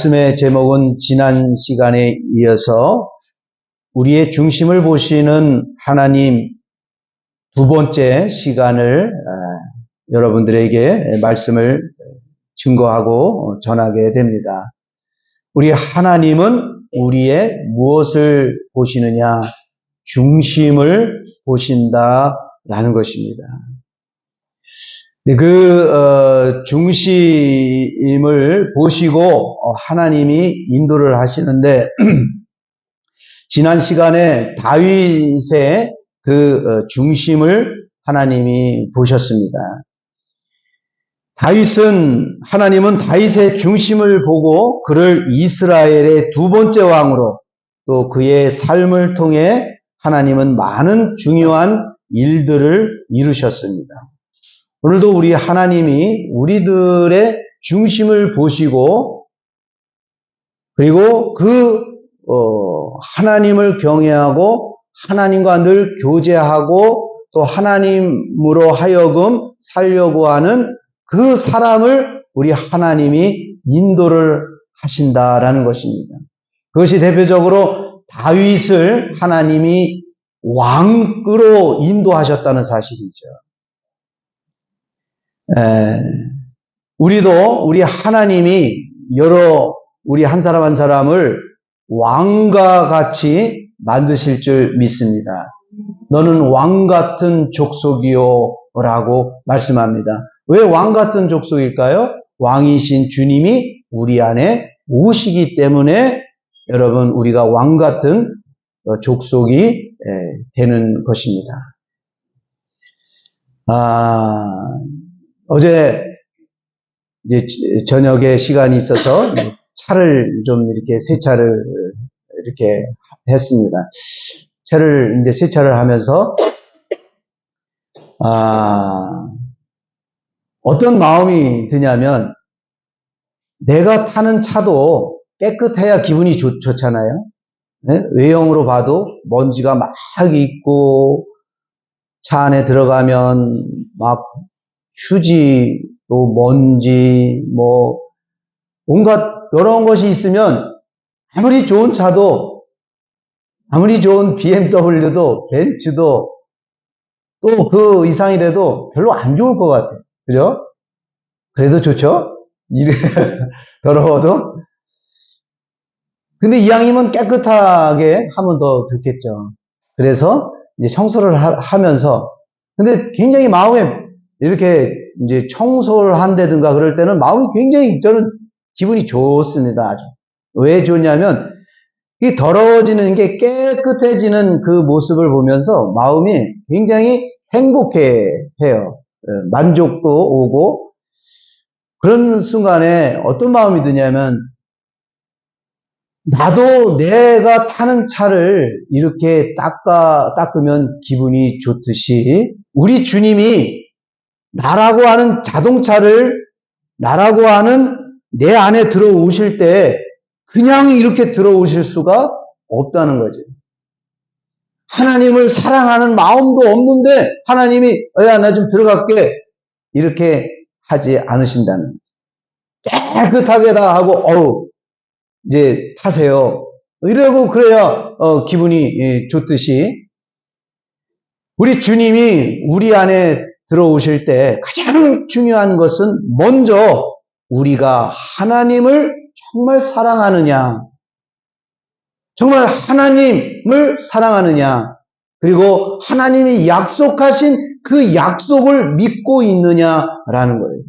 말씀의 제목은 지난 시간에 이어서 우리의 중심을 보시는 하나님 두 번째 시간을 여러분들에게 말씀을 증거하고 전하게 됩니다. 우리 하나님은 우리의 무엇을 보시느냐? 중심을 보신다라는 것입니다. 그 중심을 보시고 하나님이 인도를 하시는데 지난 시간에 다윗의 그 중심을 하나님이 보셨습니다. 하나님은 다윗의 중심을 보고 그를 이스라엘의 두 번째 왕으로, 또 그의 삶을 통해 하나님은 많은 중요한 일들을 이루셨습니다. 오늘도 우리 하나님이 우리들의 중심을 보시고, 그리고 하나님을 경외하고 하나님과 늘 교제하고 또 하나님으로 하여금 살려고 하는 그 사람을 우리 하나님이 인도를 하신다라는 것입니다. 그것이 대표적으로 다윗을 하나님이 왕으로 인도하셨다는 사실이죠. 우리도 우리 하나님이 우리 한 사람 한 사람을 왕과 같이 만드실 줄 믿습니다. 너는 왕 같은 족속이요 라고 말씀합니다. 왜 왕 같은 족속일까요? 왕이신 주님이 우리 안에 오시기 때문에 여러분 우리가 왕 같은 족속이 되는 것입니다. 어제 이제 저녁에 시간이 있어서 차를 좀 이렇게 세차를 이렇게 했습니다. 차를 이제 세차를 하면서 어떤 마음이 드냐면 내가 타는 차도 깨끗해야 기분이 좋잖아요. 네? 외형으로 봐도 먼지가 막 있고 차 안에 들어가면 막 휴지 또 먼지 뭐 온갖 더러운 것이 있으면 아무리 좋은 차도 아무리 좋은 BMW도 벤츠도 또 그 이상이라도 별로 안 좋을 것 같아요. 그죠? 그래도 좋죠? 더러워도. 근데 이왕이면 깨끗하게 하면 더 좋겠죠. 그래서 이제 청소를 하면서 근데 굉장히 마음에 이렇게 이제 청소를 한다든가 그럴 때는 마음이 굉장히 저는 기분이 좋습니다. 아주. 왜 좋냐면 이 더러워지는 게 깨끗해지는 그 모습을 보면서 마음이 굉장히 행복해해요. 만족도 오고 그런 순간에 어떤 마음이 드냐면 나도 내가 타는 차를 이렇게 닦으면 기분이 좋듯이 우리 주님이 나라고 하는 자동차를 나라고 하는 내 안에 들어오실 때 그냥 이렇게 들어오실 수가 없다는 거죠. 하나님을 사랑하는 마음도 없는데 하나님이 야, 나 좀 들어갈게 이렇게 하지 않으신다는 거죠. 깨끗하게 다 하고 이제 타세요. 이러고 그래야 기분이 좋듯이 우리 주님이 우리 안에 들어오실 때 가장 중요한 것은 먼저 우리가 하나님을 정말 사랑하느냐, 정말 하나님을 사랑하느냐, 그리고 하나님이 약속하신 그 약속을 믿고 있느냐라는 거예요.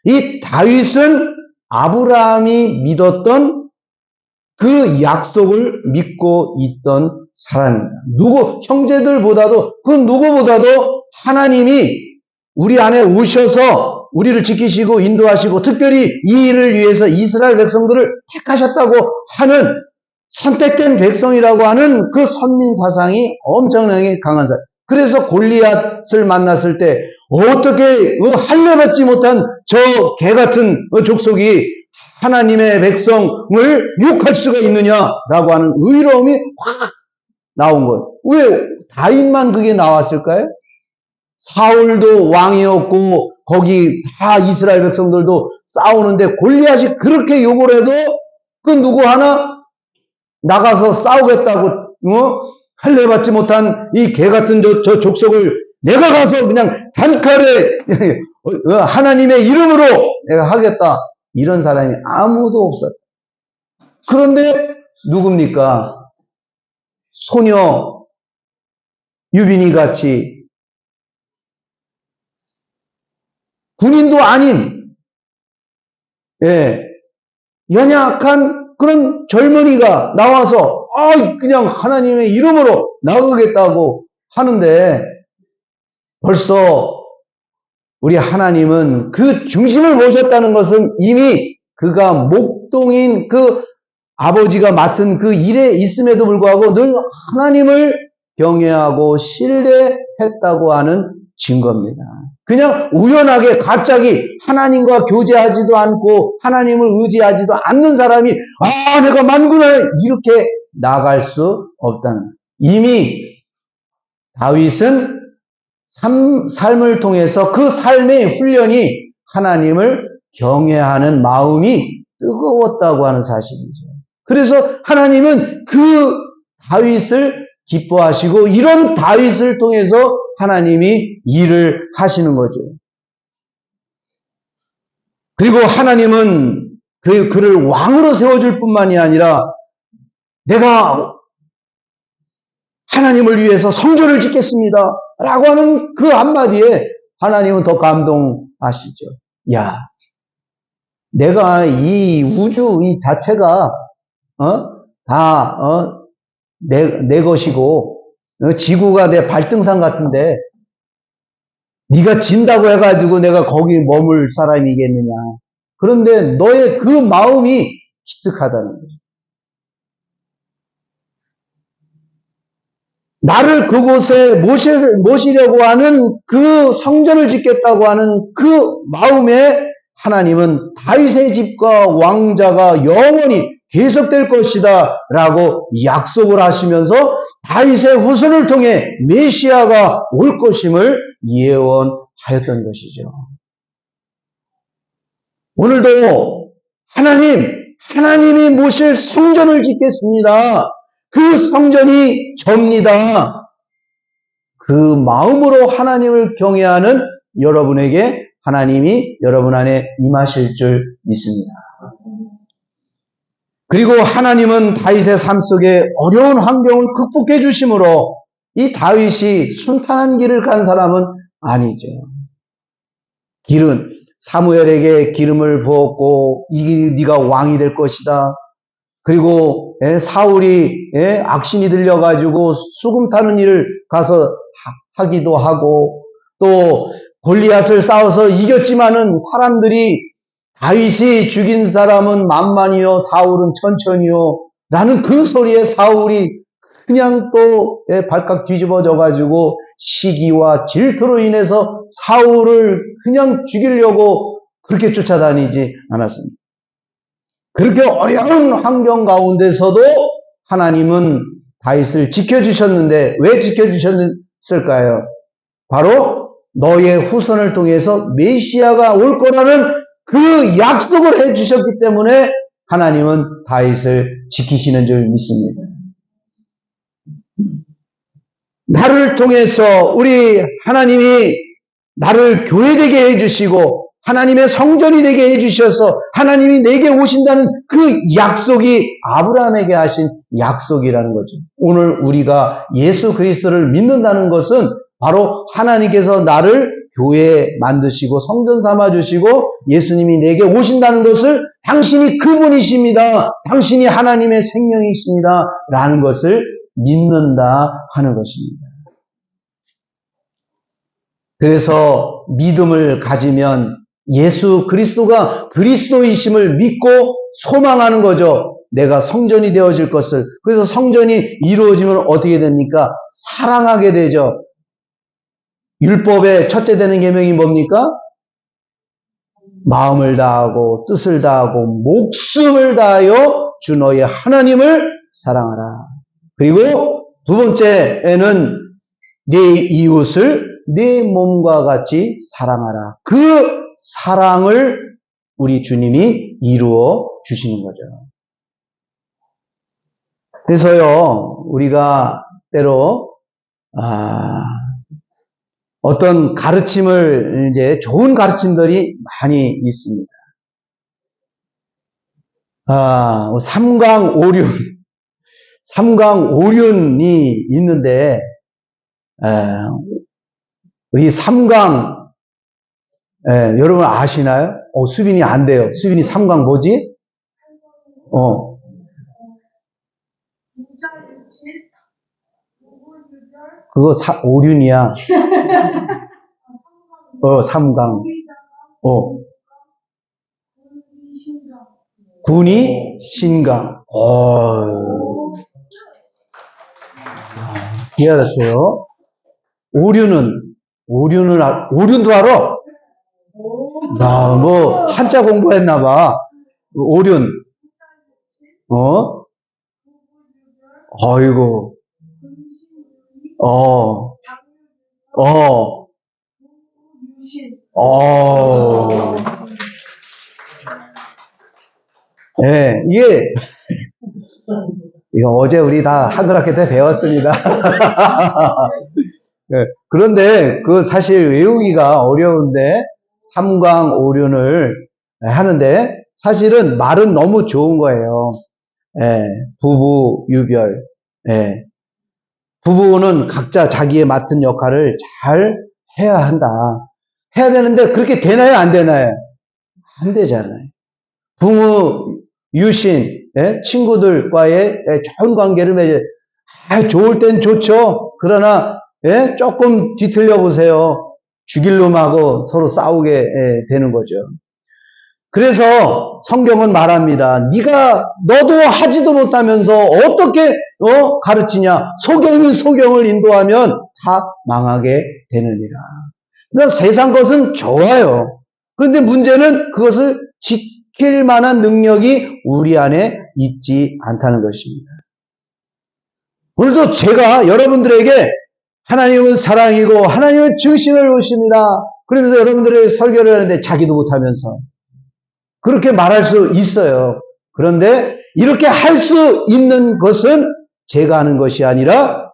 이 다윗은 아브라함이 믿었던 그 약속을 믿고 있던 사람입니다. 형제들보다도 그 누구보다도 하나님이 우리 안에 오셔서 우리를 지키시고 인도하시고 특별히 이 일을 위해서 이스라엘 백성들을 택하셨다고 하는 선택된 백성이라고 하는 그 선민 사상이 엄청나게 강한 사람. 그래서 골리앗을 만났을 때 어떻게 할례받지 못한 저 개 같은 족속이 하나님의 백성을 유혹할 수가 있느냐라고 하는 의로움이 확 나온 거예요. 왜 다윗만 그게 나왔을까요? 사울도 왕이었고 거기 다 이스라엘 백성들도 싸우는데 골리앗이 그렇게 욕을 해도 그 누구 하나 나가서 싸우겠다고 할례 받지 못한 이 개 같은 저 족속을 내가 가서 그냥 단칼에 하나님의 이름으로 내가 하겠다. 이런 사람이 아무도 없었다. 그런데 누굽니까? 소녀 유빈이 같이 군인도 아닌 연약한 그런 젊은이가 나와서 그냥 하나님의 이름으로 나가겠다고 하는데 벌써 우리 하나님은 그 중심을 모셨다는 것은 이미 그가 목동인 그 아버지가 맡은 그 일에 있음에도 불구하고 늘 하나님을 경외하고 신뢰했다고 하는 증거입니다. 그냥 우연하게 갑자기 하나님과 교제하지도 않고 하나님을 의지하지도 않는 사람이 내가 만군을 이렇게 나갈 수 없다는, 이미 다윗은 삶을 통해서 그 삶의 훈련이 하나님을 경외하는 마음이 뜨거웠다고 하는 사실이죠. 그래서 하나님은 그 다윗을 기뻐하시고 이런 다윗을 통해서 하나님이 일을 하시는 거죠. 그리고 하나님은 그를 왕으로 세워줄 뿐만이 아니라 내가 하나님을 위해서 성전을 짓겠습니다 라고 하는 그 한마디에 하나님은 더 감동하시죠. 야, 내가 이 우주 이 자체가 내 것이고 지구가 내 발등상 같은데 네가 진다고 해가지고 내가 거기 머물 사람이겠느냐. 그런데 너의 그 마음이 기특하다는 거죠. 나를 그곳에 모시려고 하는 그 성전을 짓겠다고 하는 그 마음에 하나님은 다윗의 집과 왕자가 영원히 계속될 것이다 라고 약속을 하시면서 다윗의 후손을 통해 메시아가 올 것임을 예언하였던 것이죠. 오늘도 하나님이 모실 성전을 짓겠습니다. 그 성전이 접니다. 그 마음으로 하나님을 경외하는 여러분에게 하나님이 여러분 안에 임하실 줄 믿습니다. 그리고 하나님은 다윗의 삶 속에 어려운 환경을 극복해 주심으로 이 다윗이 순탄한 길을 간 사람은 아니죠. 사무엘에게 기름을 부었고 네가 왕이 될 것이다. 그리고 사울이 악신이 들려가지고 수금 타는 일을 가서 하기도 하고 또 골리앗을 싸워서 이겼지만은 사람들이 다윗이 죽인 사람은 만만이요 사울은 천천히요 라는 그 소리에 사울이 그냥 또 발칵 뒤집어져가지고 시기와 질투로 인해서 사울을 그냥 죽이려고 그렇게 쫓아다니지 않았습니다. 그렇게 어려운 환경 가운데서도 하나님은 다윗을 지켜주셨는데 왜 지켜주셨을까요? 바로 너의 후손을 통해서 메시아가 올 거라는 그 약속을 해주셨기 때문에 하나님은 다윗을 지키시는 줄 믿습니다. 나를 통해서 우리 하나님이 나를 교회되게 해주시고 하나님의 성전이 되게 해주셔서 하나님이 내게 오신다는 그 약속이 아브라함에게 하신 약속이라는 거죠. 오늘 우리가 예수 그리스도를 믿는다는 것은 바로 하나님께서 나를 교회 만드시고 성전 삼아주시고 예수님이 내게 오신다는 것을 당신이 그분이십니다. 당신이 하나님의 생명이십니다. 라는 것을 믿는다 하는 것입니다. 그래서 믿음을 가지면 예수 그리스도가 그리스도이심을 믿고 소망하는 거죠. 내가 성전이 되어질 것을. 그래서 성전이 이루어지면 어떻게 됩니까? 사랑하게 되죠. 율법의 첫째 되는 계명이 뭡니까? 마음을 다하고 뜻을 다하고 목숨을 다하여 주 너의 하나님을 사랑하라. 그리고 두 번째에는 네 이웃을 네 몸과 같이 사랑하라. 그 사랑을 우리 주님이 이루어 주시는 거죠. 그래서요, 우리가 때로, 어떤 가르침을, 이제 좋은 가르침들이 많이 있습니다. 삼강오륜이 있는데, 우리 삼강, 여러분 아시나요? 수빈이 안 돼요. 수빈이 삼강 뭐지? 그거 오륜이야. 삼강. 군이 신강. 이해하셨어요? 오륜도 알아? 뭐, 한자 공부했나봐. 오륜. 아이고. 이거 어제 우리 다 한글학교 때 배웠습니다. 그런데 사실 외우기가 어려운데 삼강오륜을 하는데 사실은 말은 너무 좋은 거예요. 부부유별. 부부는 각자 자기의 맡은 역할을 잘 해야 한다. 해야 되는데 그렇게 되나요? 안 되나요? 안 되잖아요. 부모, 유신, 친구들과의 좋은 관계를 맺어야 좋을 땐 좋죠. 그러나 조금 뒤틀려 보세요. 죽일 놈하고 서로 싸우게 되는 거죠. 그래서 성경은 말합니다. 너도 하지도 못하면서 어떻게 가르치냐? 소경을 인도하면 다 망하게 되느니라. 그러니까 세상 것은 좋아요. 그런데 문제는 그것을 지킬 만한 능력이 우리 안에 있지 않다는 것입니다. 오늘도 제가 여러분들에게 하나님은 사랑이고 하나님은 중심을 보십니다. 그러면서 여러분들에게 설교를 하는데 자기도 못하면서 그렇게 말할 수 있어요. 그런데 이렇게 할 수 있는 것은 제가 하는 것이 아니라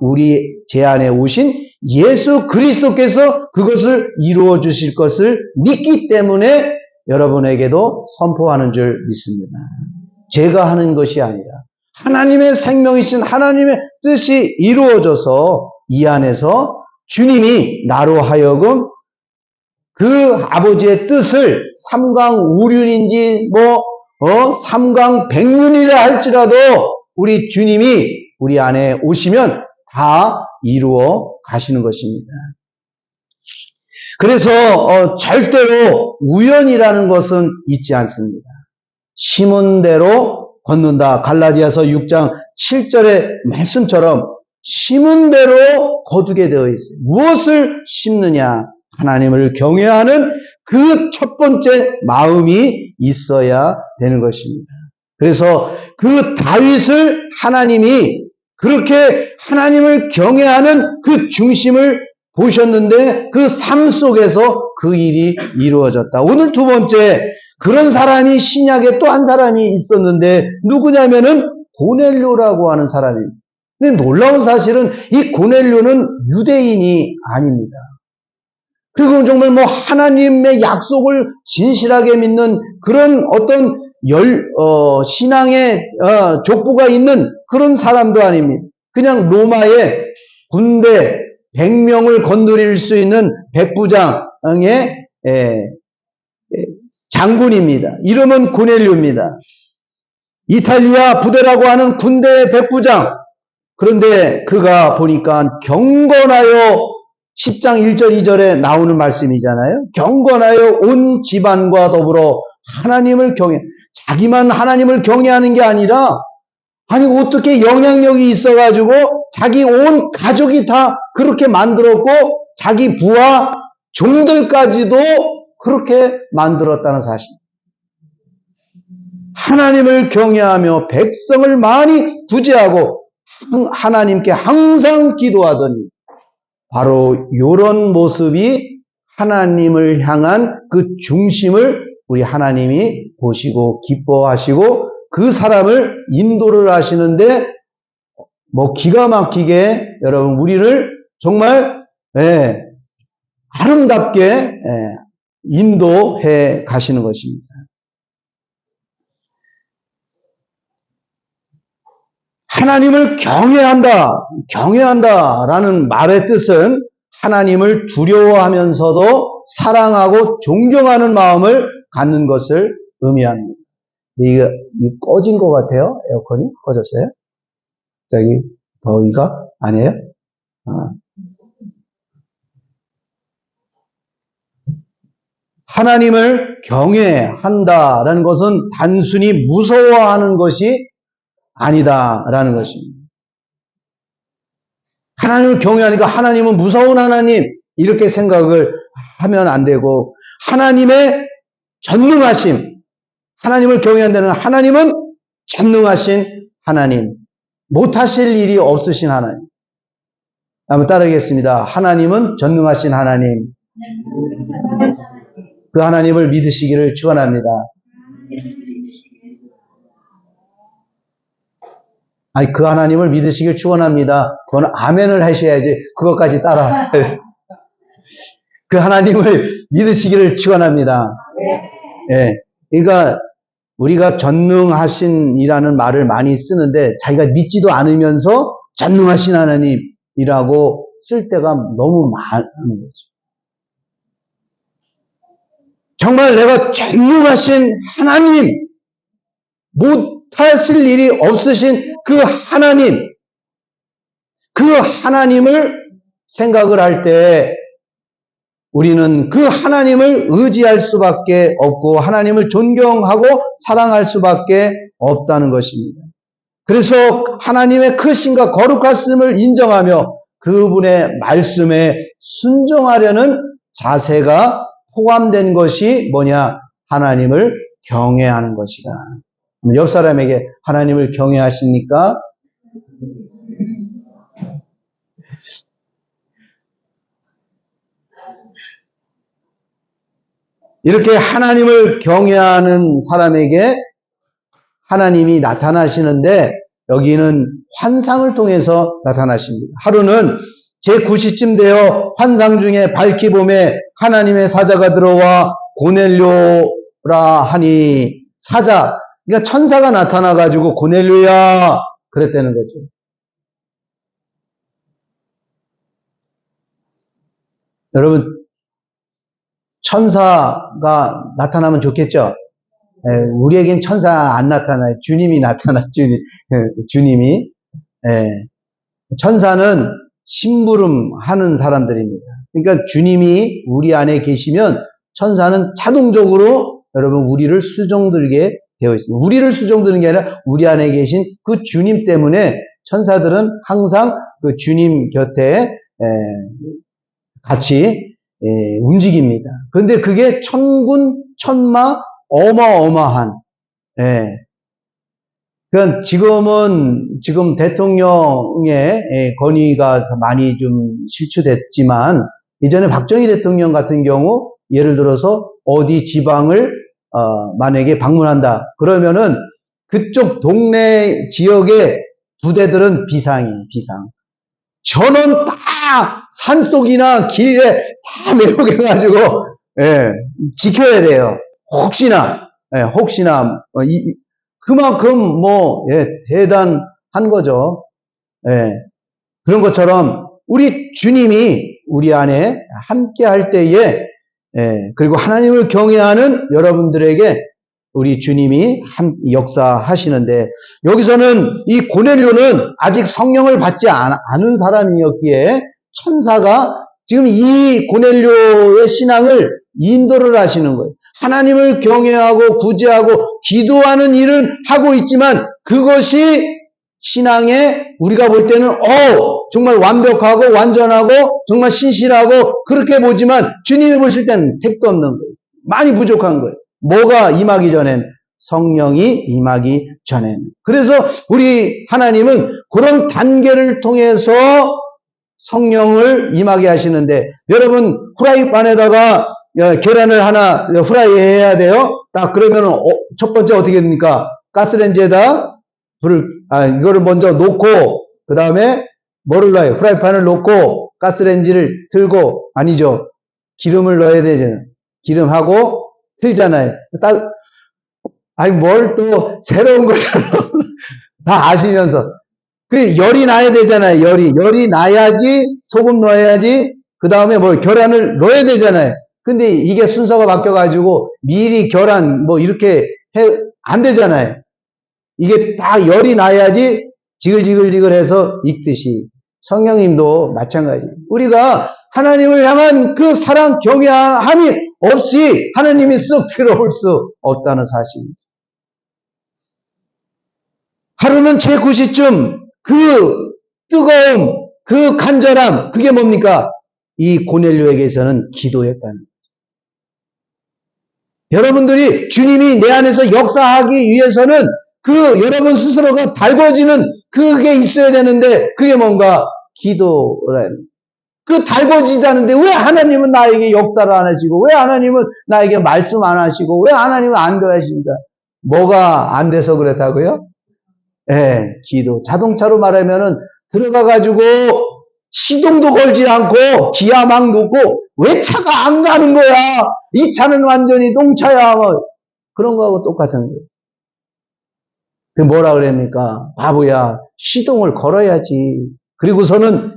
제 안에 오신 예수 그리스도께서 그것을 이루어 주실 것을 믿기 때문에 여러분에게도 선포하는 줄 믿습니다. 제가 하는 것이 아니라 하나님의 생명이신 하나님의 뜻이 이루어져서 이 안에서 주님이 나로 하여금 그 아버지의 뜻을 삼강오륜인지 삼강백륜이라 할지라도 우리 주님이 우리 안에 오시면 다 이루어 가시는 것입니다. 그래서 절대로 우연이라는 것은 있지 않습니다. 심은 대로 걷는다. 갈라디아서 6장 7절의 말씀처럼 심은 대로 거두게 되어 있어요. 무엇을 심느냐? 하나님을 경외하는 그 첫 번째 마음이 있어야 되는 것입니다. 그래서 그 다윗을 하나님이 그렇게 하나님을 경외하는 그 중심을 보셨는데 그 삶 속에서 그 일이 이루어졌다. 오늘 두 번째, 그런 사람이 신약에 또 한 사람이 있었는데 누구냐면은 고넬료라고 하는 사람입니다. 근데 놀라운 사실은 이 고넬료는 유대인이 아닙니다. 그리고 정말 하나님의 약속을 진실하게 믿는 그런 어떤 신앙의 족보가 있는 그런 사람도 아닙니다. 그냥 로마의 군대 100명을 건드릴 수 있는 백부장의 장군입니다. 이름은 고넬료입니다. 이탈리아 부대라고 하는 군대의 백부장. 그런데 그가 보니까 경건하여 10장 1절 2절에 나오는 말씀이잖아요. 경건하여 온 집안과 더불어 하나님을 자기만 하나님을 경외하는 게 아니라 어떻게 영향력이 있어가지고 자기 온 가족이 다 그렇게 만들었고 자기 부하 종들까지도 그렇게 만들었다는 사실. 하나님을 경외하며 백성을 많이 구제하고 하나님께 항상 기도하더니 바로 이런 모습이 하나님을 향한 그 중심을 우리 하나님이 보시고 기뻐하시고 그 사람을 인도를 하시는데 뭐 기가 막히게 여러분 우리를 정말 아름답게 인도해 가시는 것입니다. 하나님을 경외한다라는 말의 뜻은 하나님을 두려워하면서도 사랑하고 존경하는 마음을 갖는 것을 의미합니다. 이거 꺼진 것 같아요? 에어컨이 꺼졌어요? 갑자기 더위가 아니에요? 하나님을 경외한다라는 것은 단순히 무서워하는 것이 아니다라는 것입니다. 하나님을 경외하니까 하나님은 무서운 하나님 이렇게 생각을 하면 안 되고 하나님의 전능하심, 하나님을 경외한다는 하나님은 전능하신 하나님, 못하실 일이 없으신 하나님. 한번 따르겠습니다. 하나님은 전능하신 하나님. 그 하나님을 믿으시기를 축원합니다. 아니 그 하나님을 믿으시길 축원합니다. 그건 아멘을 하셔야지 그것까지 따라. 그 하나님을 믿으시기를 축원합니다. 예. 그러니까 우리가 전능하신이라는 말을 많이 쓰는데 자기가 믿지도 않으면서 전능하신 하나님이라고 쓸 때가 너무 많은 거죠. 정말 내가 전능하신 하나님, 못하실 일이 없으신 그 하나님을 생각을 할 때 우리는 그 하나님을 의지할 수밖에 없고 하나님을 존경하고 사랑할 수밖에 없다는 것입니다. 그래서 하나님의 크심과 거룩하심을 인정하며 그분의 말씀에 순종하려는 자세가 포함된 것이 뭐냐? 하나님을 경외하는 것이다. 옆 사람에게 하나님을 경외하십니까? 이렇게 하나님을 경외하는 사람에게 하나님이 나타나시는데 여기는 환상을 통해서 나타나십니다. 하루는 제9시쯤 되어 환상 중에 밝히 봄에 하나님의 사자가 들어와 고넬료라 하니 사자, 그러니까 천사가 나타나가지고 고넬료야 그랬다는 거죠. 여러분 천사가 나타나면 좋겠죠? 우리에겐 천사 안 나타나요. 주님이 나타나, 주님이. 천사는 심부름하는 사람들입니다. 그러니까 주님이 우리 안에 계시면 천사는 자동적으로 여러분 우리를 수종들게 되어 있습니다. 우리를 수종드는 게 아니라 우리 안에 계신 그 주님 때문에 천사들은 항상 그 주님 곁에 같이 움직입니다. 그런데 그게 천군 천마 어마어마한 그러니까 지금 대통령의 권위가 많이 좀 실추됐지만 이전에 박정희 대통령 같은 경우 예를 들어서 어디 지방을 만약에 방문한다 그러면은 그쪽 동네 지역의 부대들은 비상. 전원 다 산속이나 길에 다 매복해가지고 지켜야 돼요. 혹시나 그만큼 대단한 거죠. 그런 것처럼 우리 주님이 우리 안에 함께 할 때에 그리고 하나님을 경외하는 여러분들에게 우리 주님이 역사하시는데 여기서는 이 고넬료는 아직 성령을 받지 않은 사람이었기에 천사가 지금 이 고넬료의 신앙을 인도를 하시는 거예요. 하나님을 경외하고 구제하고 기도하는 일을 하고 있지만 그것이 신앙에 우리가 볼 때는 정말 완벽하고 완전하고 정말 신실하고 그렇게 보지만 주님이 보실 때는 택도 없는 거예요. 많이 부족한 거예요. 뭐가 임하기 전엔? 성령이 임하기 전엔. 그래서 우리 하나님은 그런 단계를 통해서 성령을 임하게 하시는데 여러분 후라이팬에다가 계란을 하나 후라이 해야 돼요. 딱 그러면 첫 번째 어떻게 됩니까? 가스레인지에다 이거를 먼저 놓고 그 다음에 뭐를 넣어요? 프라이팬을 놓고 가스레인지를 틀고, 아니죠. 기름을 넣어야 되잖아요. 기름하고 틀잖아요. 아니 뭘 또 새로운 것처럼 다 아시면서. 그 열이 나야 되잖아요. 열이 나야지 소금 넣어야지. 그 다음에 뭐 계란을 넣어야 되잖아요. 근데 이게 순서가 바뀌어가지고 미리 계란 뭐 이렇게 안 되잖아요. 이게 다 열이 나야지 지글지글지글해서 익듯이 성령님도 마찬가지. 우리가 하나님을 향한 그 사랑 경외함이 없이 하나님이 쑥 들어올 수 없다는 사실이죠. 하루는 제 9시쯤 그 뜨거움, 그 간절함, 그게 뭡니까? 이 고넬료에게서는 기도였다는 거죠. 여러분들이 주님이 내 안에서 역사하기 위해서는 그 여러분 스스로가 달궈지는 그게 있어야 되는데 그게 뭔가 기도라는. 그 달궈지다는데 왜 하나님은 나에게 역사를 안 하시고 왜 하나님은 나에게 말씀 안 하시고 왜 하나님은 안 그러십니까? 뭐가 안 돼서 그렇다고요? 예, 기도. 자동차로 말하면은 들어가가지고 시동도 걸지 않고 기아 막 넣고 왜 차가 안 가는 거야? 이 차는 완전히 똥차야. 뭐 그런 거하고 똑같은 거예요. 그 뭐라 그럽니까? 바보야. 시동을 걸어야지. 그리고서는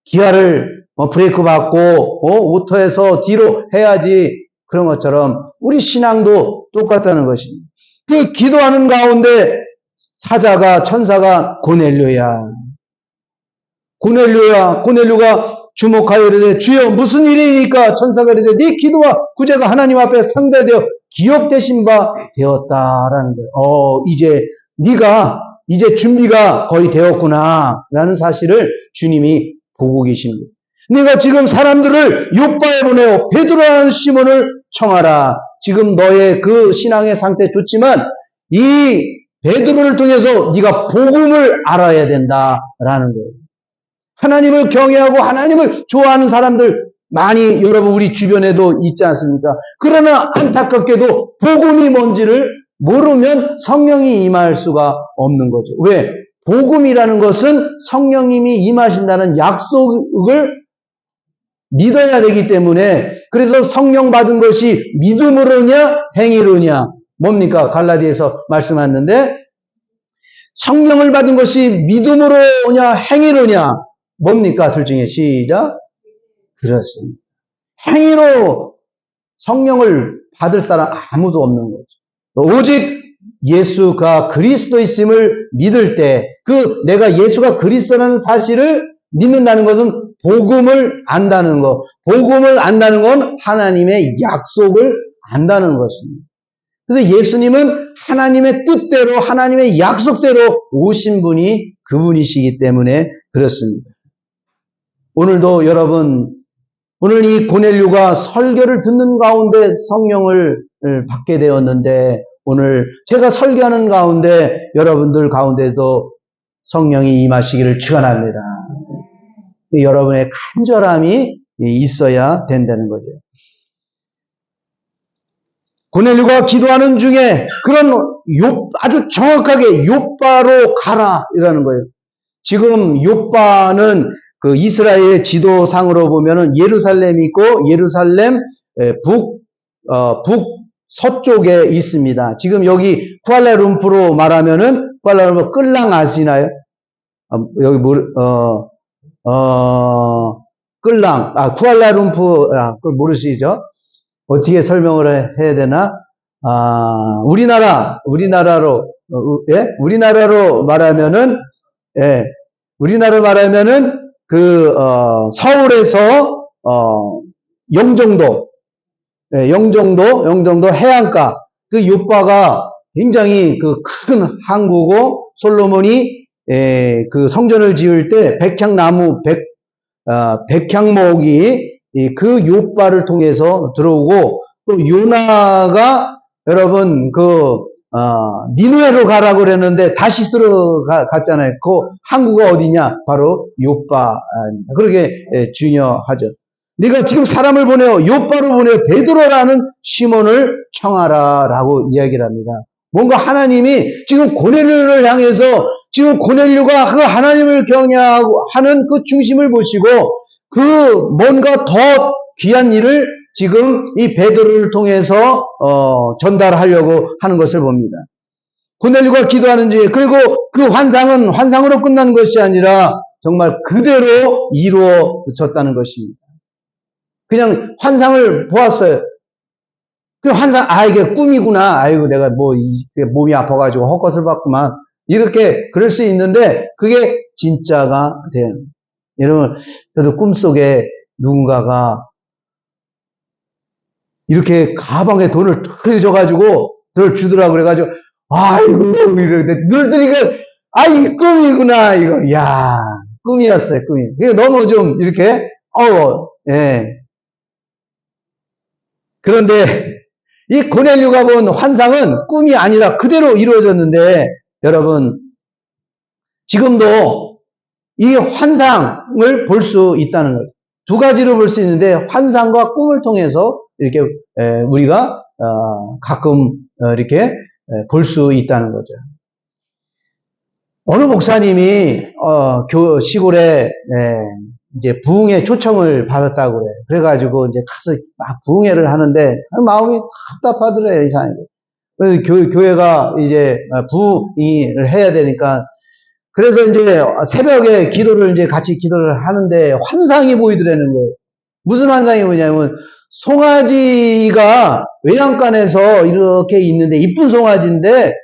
기아를 브레이크 밟고 오토에서 뒤로 해야지. 그런 것처럼 우리 신앙도 똑같다는 것입니다. 그 기도하는 가운데 천사가 고넬료가 주목하여 이르되 주여 무슨 일이니까? 천사가 이르되 네 기도와 구제가 하나님 앞에 상달되어 기억되신 바 되었다라는 거예요. 이제 준비가 거의 되었구나 라는 사실을 주님이 보고 계시는 거예요. 네가 지금 사람들을 요바에 보내어 베드로라는 시몬을 청하라. 지금 너의 그 신앙의 상태 좋지만 이 베드로를 통해서 네가 복음을 알아야 된다라는 거예요. 하나님을 경외하고 하나님을 좋아하는 사람들 많이 여러분 우리 주변에도 있지 않습니까? 그러나 안타깝게도 복음이 뭔지를 모르면 성령이 임할 수가 없는 거죠. 왜? 복음이라는 것은 성령님이 임하신다는 약속을 믿어야 되기 때문에 그래서 성령 받은 것이 믿음으로냐 행위로냐 뭡니까? 갈라디아에서 말씀하셨는데 성령을 받은 것이 믿음으로냐 행위로냐 뭡니까? 둘 중에 시작. 그렇습니다. 행위로 성령을 받을 사람 아무도 없는 거죠. 오직 예수가 그리스도이심을 믿을 때 내가 예수가 그리스도라는 사실을 믿는다는 것은 복음을 안다는 것. 복음을 안다는 건 하나님의 약속을 안다는 것입니다. 그래서 예수님은 하나님의 뜻대로 하나님의 약속대로 오신 분이 그분이시기 때문에 그렇습니다. 오늘도 여러분 오늘 이 고넬료가 설교를 듣는 가운데 성령을 받게 되었는데 오늘 제가 설교하는 가운데 여러분들 가운데도 성령이 임하시기를 축원합니다. 여러분의 간절함이 있어야 된다는 거죠. 고넬료가 기도하는 중에 그런 아주 정확하게 욥바로 가라 이라는 거예요. 지금 욥바는 그 이스라엘의 지도상으로 보면은 예루살렘이 있고 예루살렘 북서쪽에 있습니다. 지금 여기 쿠알라룸푸르로 말하면은 쿠알라룸푸르 끌랑 아시나요? 여기 끌랑 쿠알라룸푸르 그걸 모르시죠? 어떻게 설명을 해야 되나? 우리나라로 말하면은 서울에서 영종도 해안가 그 욥바가 굉장히 그 큰 항구고 솔로몬이 그 성전을 지을 때 백향목이 그 욥바를 통해서 들어오고 또 요나가 여러분 니느웨로 가라고 그랬는데 다시스로 갔잖아요. 그 항구가 어디냐? 바로 욥바입니다. 그렇게 중요하죠. 네가 지금 사람을 보내어 욥바로 보내어 베드로라는 시몬을 청하라라고 이야기를 합니다. 뭔가 하나님이 지금 고넬료를 향해서 지금 고넬료가 그 하나님을 경외하고 하는 그 중심을 보시고 그 뭔가 더 귀한 일을 지금 이 베드로를 통해서 전달하려고 하는 것을 봅니다. 고넬료가 기도하는 중에 그리고 그 환상은 환상으로 끝난 것이 아니라 정말 그대로 이루어졌다는 것입니다. 그냥 환상을 보았어요. 그 환상, 이게 꿈이구나. 아이고, 내가 몸이 아파가지고 헛것을 봤구만. 이렇게 그럴 수 있는데, 그게 진짜가 돼요. 여러분, 저도 꿈속에 누군가가 이렇게 가방에 돈을 턱 줘가지고, 그걸 주더라고 그래가지고, 아이고, 이러는데, 눈뜨니까, 이 꿈이구나. 이거, 야 꿈이었어요, 꿈이. 이게 너무 좀, 이렇게, 예. 그런데, 이 고넬료가 본 환상은 꿈이 아니라 그대로 이루어졌는데, 여러분, 지금도 이 환상을 볼 수 있다는 거죠. 두 가지로 볼 수 있는데, 환상과 꿈을 통해서 이렇게 우리가 가끔 이렇게 볼 수 있다는 거죠. 어느 목사님이 시골에 이제 부흥회 초청을 받았다고 그래요. 그래가지고 이제 가서 막 부흥회를 하는데 마음이 답답하더래요, 이상하게. 교회가 이제 부흥을 해야 되니까 그래서 이제 새벽에 기도를 이제 같이 기도를 하는데 환상이 보이더라는 거예요. 무슨 환상이 보이냐면 송아지가 외양간에서 이렇게 있는데 이쁜 송아지인데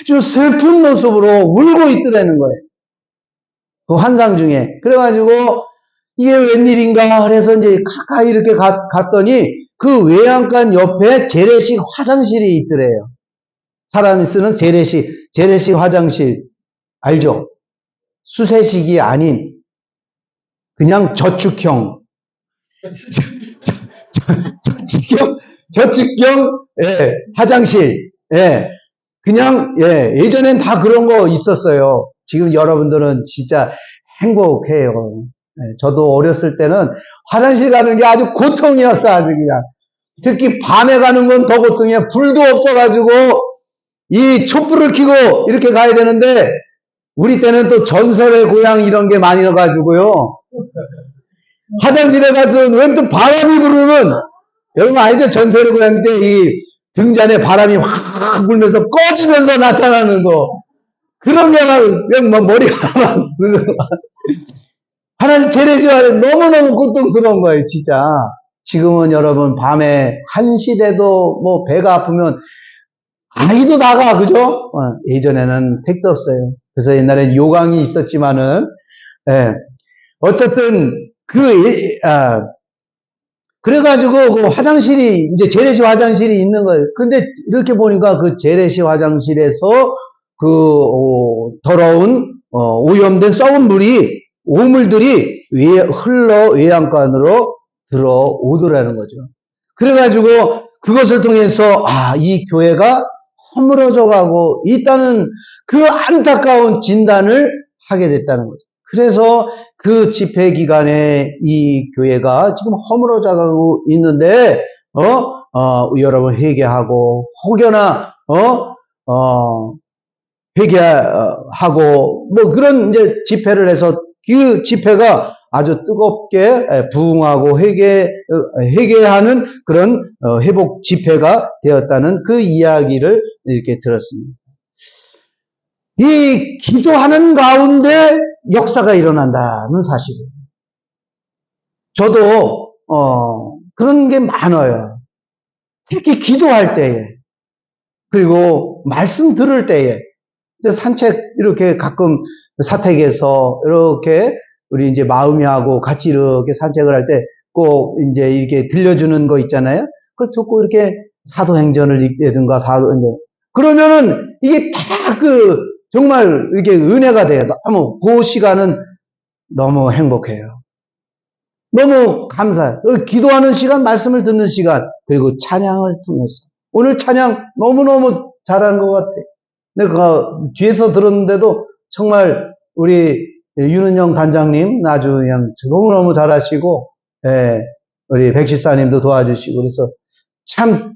아주 슬픈 모습으로 울고 있더라는 거예요. 그 환상 중에. 그래가지고 이게 웬일인가 그래서 이제 가까이 이렇게 갔더니 그 외양간 옆에 재래식 화장실이 있더래요. 사람이 쓰는 재래식 화장실 알죠? 수세식이 아닌 그냥 저축형 저축형 화장실. 그냥 예전엔 다 그런 거 있었어요. 지금 여러분들은 진짜 행복해요. 저도 어렸을 때는 화장실 가는 게 아주 고통이었어, 아주 그냥. 특히 밤에 가는 건 더 고통이야. 불도 없어가지고 이 촛불을 켜고 이렇게 가야 되는데 우리 때는 또 전설의 고향 이런 게 많이 나가지고요. 화장실에 가서 왜 또 바람이 부르는 여러분 알죠? 전설의 고향 때 이 등잔에 바람이 확 불면서 꺼지면서 나타나는 거. 그런 게 그냥 뭐 머리가 막 쓰고 하나님 재래시와 너무너무 고통스러운 거예요, 진짜. 지금은 여러분 밤에 1시대도 뭐 배가 아프면 아이도 나가, 그죠? 예전에는 택도 없어요. 그래서 옛날에 요강이 있었지만은, 어쨌든, 그래가지고 그 화장실이, 이제 재래식 화장실이 있는 거예요. 근데 이렇게 보니까 그 재래식 화장실에서 더러운, 오염된 썩은 오물들이 흘러 외양간으로 들어오더라는 거죠. 그래가지고 그것을 통해서, 이 교회가 허물어져 가고 있다는 그 안타까운 진단을 하게 됐다는 거죠. 그래서 그 집회 기간에 이 교회가 지금 허물어져 가고 있는데, 여러분 회개하고, 혹여나, 회개하고, 뭐 그런 이제 집회를 해서 그 집회가 아주 뜨겁게 부흥하고 회개하는 그런 회복 집회가 되었다는 그 이야기를 이렇게 들었습니다. 이 기도하는 가운데 역사가 일어난다는 사실이에요. 저도 그런 게 많아요. 특히 기도할 때에 그리고 말씀 들을 때에 이제 산책 이렇게 가끔 사택에서 이렇게 우리 이제 마음이하고 같이 이렇게 산책을 할 때 꼭 이제 이렇게 들려주는 거 있잖아요. 그걸 듣고 이렇게 사도행전을 읽다든가 그러면은 이게 다 정말 이렇게 은혜가 돼요. 너무 그 시간은 너무 행복해요. 너무 감사해요. 기도하는 시간, 말씀을 듣는 시간, 그리고 찬양을 통해서. 오늘 찬양 너무너무 잘한 것 같아요. 내가 뒤에서 들었는데도 정말 우리 윤은영 단장님 아주 그냥 너무너무 잘하시고, 우리 백십사님도 도와주시고, 그래서 참,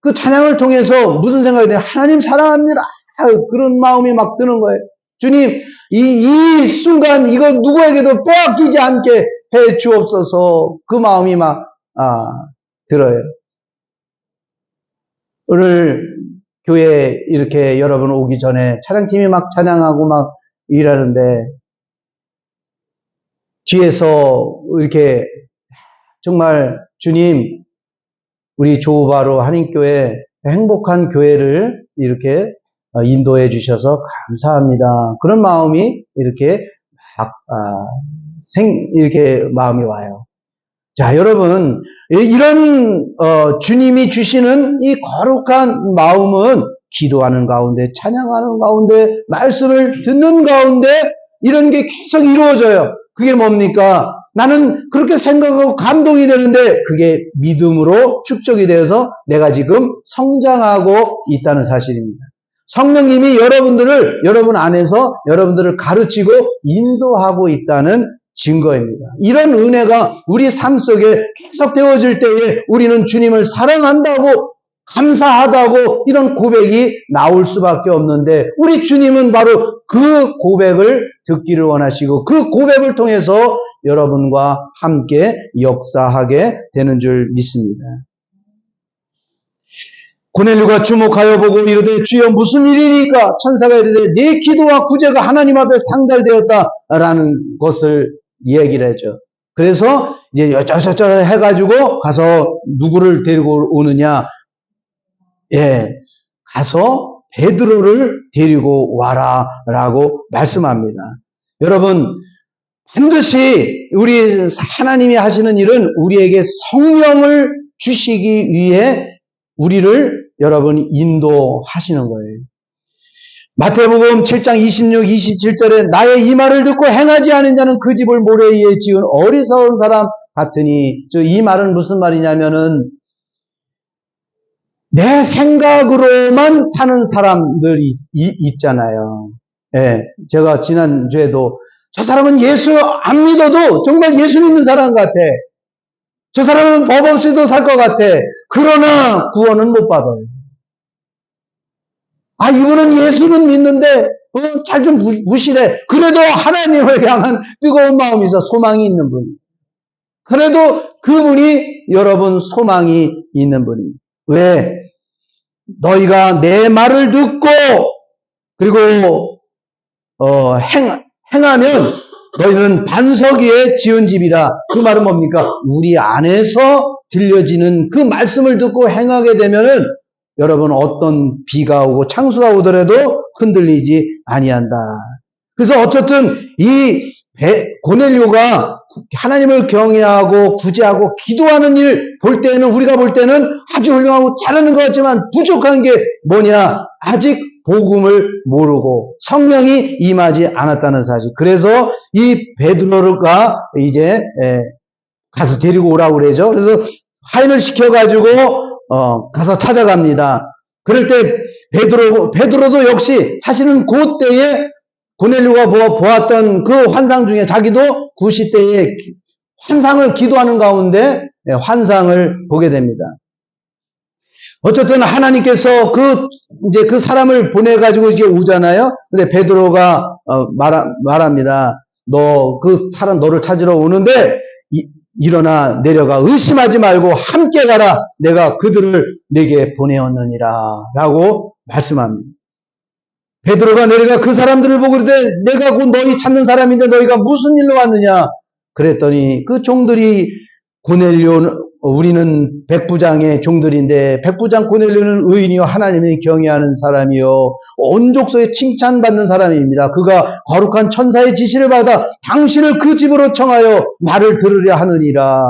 그 찬양을 통해서 무슨 생각이 드냐. 하나님 사랑합니다. 그런 마음이 막 드는 거예요. 주님, 이 순간 이거 누구에게도 빼앗기지 않게 해 주옵소서. 그 마음이 막 들어요. 오늘 교회 이렇게 여러분 오기 전에 찬양팀이 막 찬양하고 막 일하는데 뒤에서 이렇게 정말 주님, 우리 조바로 한인교회 행복한 교회를 이렇게 인도해 주셔서 감사합니다. 그런 마음이 이렇게 막 이렇게 마음이 와요. 자, 여러분, 이런 주님이 주시는 이 거룩한 마음은 기도하는 가운데, 찬양하는 가운데, 말씀을 듣는 가운데 이런 게 계속 이루어져요. 그게 뭡니까? 나는 그렇게 생각하고 감동이 되는데 그게 믿음으로 축적이 되어서 내가 지금 성장하고 있다는 사실입니다. 성령님이 여러분 안에서 여러분들을 가르치고 인도하고 있다는 증거입니다. 이런 은혜가 우리 삶 속에 계속 되어질 때에 우리는 주님을 사랑한다고, 감사하다고 이런 고백이 나올 수밖에 없는데, 우리 주님은 바로 그 고백을 듣기를 원하시고 그 고백을 통해서 여러분과 함께 역사하게 되는 줄 믿습니다. 고넬료가 주목하여 보고 이르되 주여 무슨 일이니까? 천사가 이르되 네 기도와 구제가 하나님 앞에 상달되었다라는 것을 얘기를 하죠. 그래서 이제 여쩌저쩌 해가지고 가서 누구를 데리고 오느냐? 가서 베드로를 데리고 와라라고 말씀합니다. 여러분, 반드시 우리 하나님이 하시는 일은 우리에게 성령을 주시기 위해 우리를 여러분 인도하시는 거예요. 마태복음 7장 26, 27절에 나의 이 말을 듣고 행하지 않은 자는 그 집을 모래 위에 지은 어리석은 사람 같으니, 이 말은 무슨 말이냐면은 내 생각으로만 사는 사람들이 있잖아요. 제가 지난주에도 저 사람은 예수 안 믿어도 정말 예수 믿는 사람 같아. 저 사람은 법 없이도 살 것 같아. 그러나 구원은 못 받아요. 이분은 예수는 믿는데 잘 좀 무시래. 그래도 하나님을 향한 뜨거운 마음이 있어 소망이 있는 분이에요. 그래도 그분이 여러분 소망이 있는 분이에요. 왜? 너희가 내 말을 듣고 그리고 행하면 너희는 반석 위에 지은 집이라. 그 말은 뭡니까? 우리 안에서 들려지는 그 말씀을 듣고 행하게 되면은 여러분 어떤 비가 오고 창수가 오더라도 흔들리지 아니한다. 그래서 어쨌든 이 고넬료가 하나님을 경외하고 구제하고 기도하는 일 볼 때는, 우리가 볼 때는 아주 훌륭하고 잘하는 것 같지만 부족한 게 뭐냐? 아직 복음을 모르고 성령이 임하지 않았다는 사실. 그래서 이 베드로가 이제 가서 데리고 오라고 그러죠. 그래서 하인을 시켜가지고 가서 찾아갑니다. 그럴 때 베드로도 역시 사실은 그때에 고넬료가 보았던 그 환상 중에 자기도 그 시대에 환상을 기도하는 가운데 환상을 보게 됩니다. 어쨌든 하나님께서 이제 그 사람을 보내가지고 이제 오잖아요. 근데 베드로가 말합니다. 그 사람 너를 찾으러 오는데 일어나 내려가 의심하지 말고 함께 가라. 내가 그들을 내게 보내었느니라 라고 말씀합니다. 베드로가 내려가 그 사람들을 보고 그러되 내가 곧 너희 찾는 사람인데 너희가 무슨 일로 왔느냐? 그랬더니 그 종들이 우리는 백부장의 종들인데 백부장 고넬료는 의인이요 하나님을 경외하는 사람이요 온 족속에 칭찬받는 사람입니다. 그가 거룩한 천사의 지시를 받아 당신을 그 집으로 청하여 말을 들으려 하느니라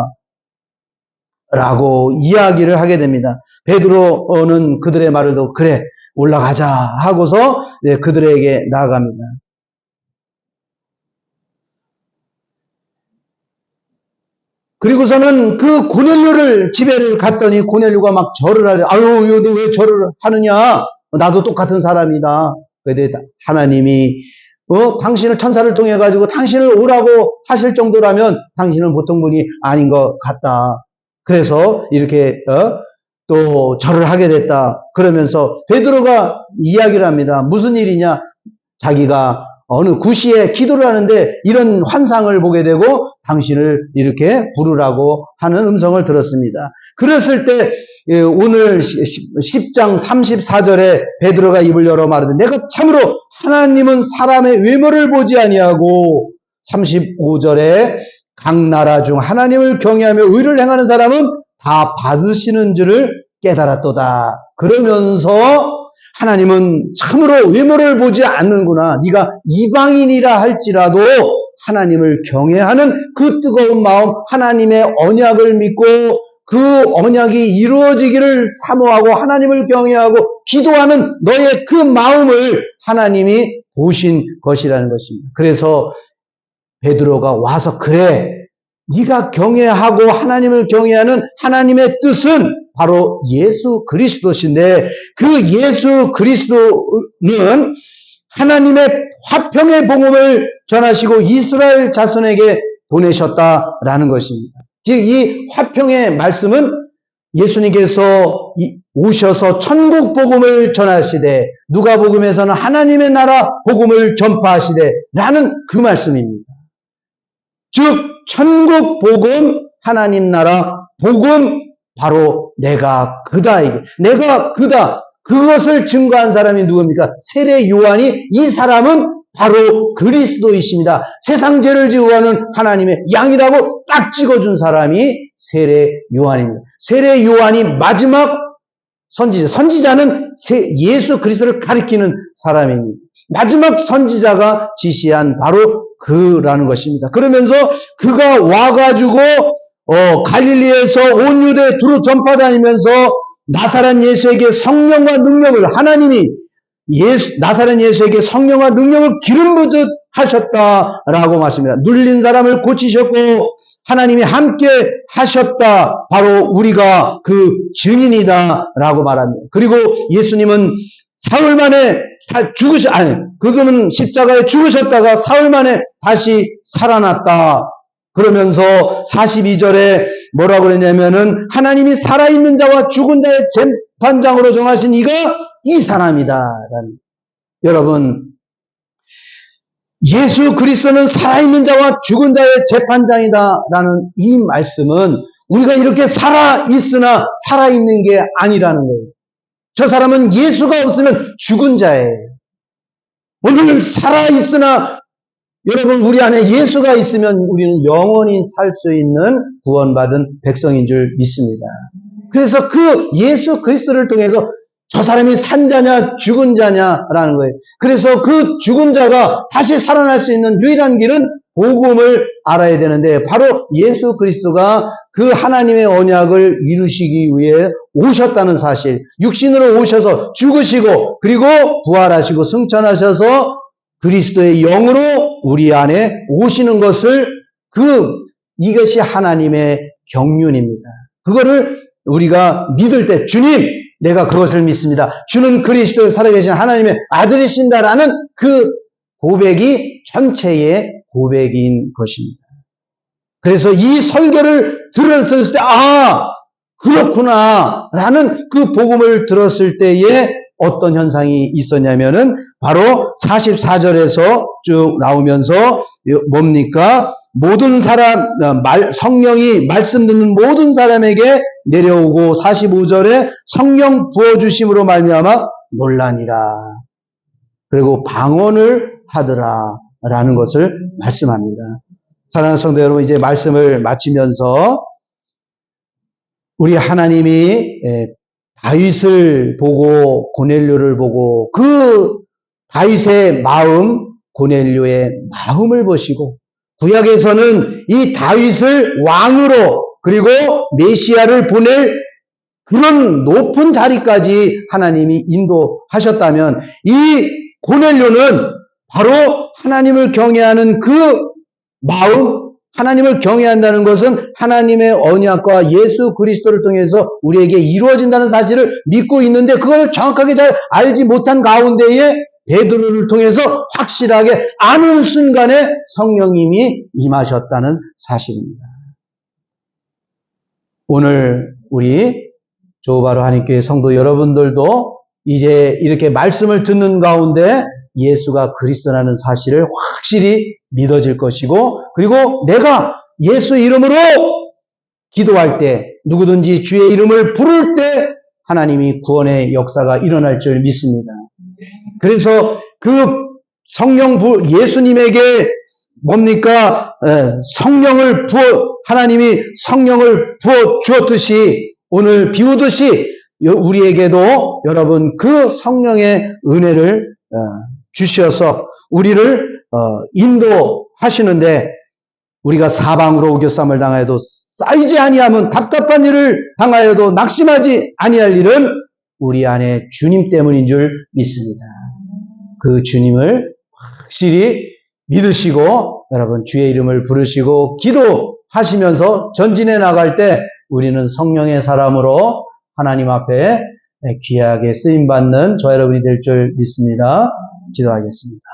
라고 이야기를 하게 됩니다. 베드로는 그들의 말을 듣고 그래 올라가자 하고서 그들에게 나아갑니다. 그리고서는 그 고넬료를 집에를 갔더니 고넬료가 막 절을 하려. 아유, 너 왜 절을 하느냐? 나도 똑같은 사람이다. 그런데 하나님이 당신을 천사를 통해 가지고 당신을 오라고 하실 정도라면 당신은 보통 분이 아닌 것 같다. 그래서 이렇게 또 절을 하게 됐다. 그러면서 베드로가 이야기를 합니다. 무슨 일이냐? 자기가 어느 구시에 기도를 하는데 이런 환상을 보게 되고 당신을 이렇게 부르라고 하는 음성을 들었습니다. 그랬을 때 오늘 10장 34절에 베드로가 입을 열어 말하되 내가 참으로 하나님은 사람의 외모를 보지 아니하고 35절에 각 나라 중 하나님을 경외하며 의를 행하는 사람은 다 받으시는 줄을 깨달았도다. 그러면서 하나님은 참으로 외모를 보지 않는구나. 네가 이방인이라 할지라도 하나님을 경외하는 그 뜨거운 마음, 하나님의 언약을 믿고 그 언약이 이루어지기를 사모하고 하나님을 경외하고 기도하는 너의 그 마음을 하나님이 보신 것이라는 것입니다. 그래서 베드로가 와서 그래, 네가 경외하고 하나님을 경외하는 하나님의 뜻은 바로 예수 그리스도신데 그 예수 그리스도는 하나님의 화평의 복음을 전하시고 이스라엘 자손에게 보내셨다라는 것입니다. 즉 이 화평의 말씀은 예수님께서 오셔서 천국 복음을 전하시되 누가복음에서는 하나님의 나라 복음을 전파하시되 라는 그 말씀입니다. 즉 천국 복음, 하나님 나라 복음, 바로 내가 그다. 내가 그다. 그것을 증거한 사람이 누굽니까? 세례 요한이 이 사람은 바로 그리스도이십니다. 세상 죄를 지고 가는 하나님의 양이라고 딱 찍어준 사람이 세례 요한입니다. 세례 요한이 마지막 선지자. 선지자는 예수 그리스도를 가리키는 사람입니다. 마지막 선지자가 지시한 바로 그라는 것입니다. 그러면서 그가 와가지고 갈릴리에서 온 유대에 두루 전파다니면서 나사렛 예수에게 성령과 능력을 하나님이 나사렛 예수에게 성령과 능력을 기름 부듯 하셨다라고 말씀합니다. 눌린 사람을 고치셨고 하나님이 함께 하셨다. 바로 우리가 그 증인이다라고 말합니다. 그리고 예수님은 사흘 만에 그분은 십자가에 죽으셨다가 사흘 만에 다시 살아났다. 그러면서 42절에 뭐라고 그랬냐면은 하나님이 살아있는 자와 죽은 자의 재판장으로 정하신 이가 이 사람이다. 여러분, 예수 그리스도는 살아있는 자와 죽은 자의 재판장이다라는 이 말씀은 우리가 이렇게 살아있으나 살아있는 게 아니라는 거예요. 저 사람은 예수가 없으면 죽은 자예요. 오늘 살아있으나 여러분 우리 안에 예수가 있으면 우리는 영원히 살 수 있는 구원받은 백성인 줄 믿습니다. 그래서 그 예수 그리스도를 통해서 저 사람이 산 자냐 죽은 자냐라는 거예요. 그래서 그 죽은 자가 다시 살아날 수 있는 유일한 길은 복음을 알아야 되는데 바로 예수 그리스도가 그 하나님의 언약을 이루시기 위해 오셨다는 사실, 육신으로 오셔서 죽으시고 그리고 부활하시고 승천하셔서 그리스도의 영으로 우리 안에 오시는 것을 이것이 하나님의 경륜입니다. 그거를 우리가 믿을 때 주님 내가 그것을 믿습니다. 주는 그리스도에 살아계신 하나님의 아들이신다라는 그 고백이 전체의 고백인 것입니다. 그래서 이 설교를 들었을 때 그렇구나 라는 그 복음을 들었을 때에 어떤 현상이 있었냐면은 바로 44절에서 쭉 나오면서 뭡니까? 모든 사람, 성령이 말씀 듣는 모든 사람에게 내려오고 45절에 성령 부어주심으로 말미암아 놀라니라. 그리고 방언을 하더라 라는 것을 말씀합니다. 사랑하는 성도 여러분, 이제 말씀을 마치면서 우리 하나님이 다윗을 보고 고넬료를 보고 그 다윗의 마음, 고넬료의 마음을 보시고 구약에서는 이 다윗을 왕으로 그리고 메시아를 보낼 그런 높은 자리까지 하나님이 인도하셨다면 이 고넬료는 바로 하나님을 경외하는 그 마음, 하나님을 경외한다는 것은 하나님의 언약과 예수 그리스도를 통해서 우리에게 이루어진다는 사실을 믿고 있는데 그걸 정확하게 잘 알지 못한 가운데에 베드로를 통해서 확실하게 아는 순간에 성령님이 임하셨다는 사실입니다. 오늘 우리 조바로 한인교회 성도 여러분들도 이제 이렇게 말씀을 듣는 가운데 예수가 그리스도라는 사실을 확실히 믿어질 것이고, 그리고 내가 예수 이름으로 기도할 때, 누구든지 주의 이름을 부를 때 하나님이 구원의 역사가 일어날 줄 믿습니다. 그래서 그 예수님에게 뭡니까? 하나님이 성령을 부어 주었듯이, 오늘 비우듯이 우리에게도 여러분 그 성령의 은혜를 주셔서 우리를 인도하시는데, 우리가 사방으로 우겨쌈을 당하여도 쌓이지 아니하면, 답답한 일을 당하여도 낙심하지 아니할 일은 우리 안에 주님 때문인 줄 믿습니다. 그 주님을 확실히 믿으시고 여러분 주의 이름을 부르시고 기도하시면서 전진해 나갈 때 우리는 성령의 사람으로 하나님 앞에 귀하게 쓰임받는 저와 여러분이 될 줄 믿습니다. 기도하겠습니다.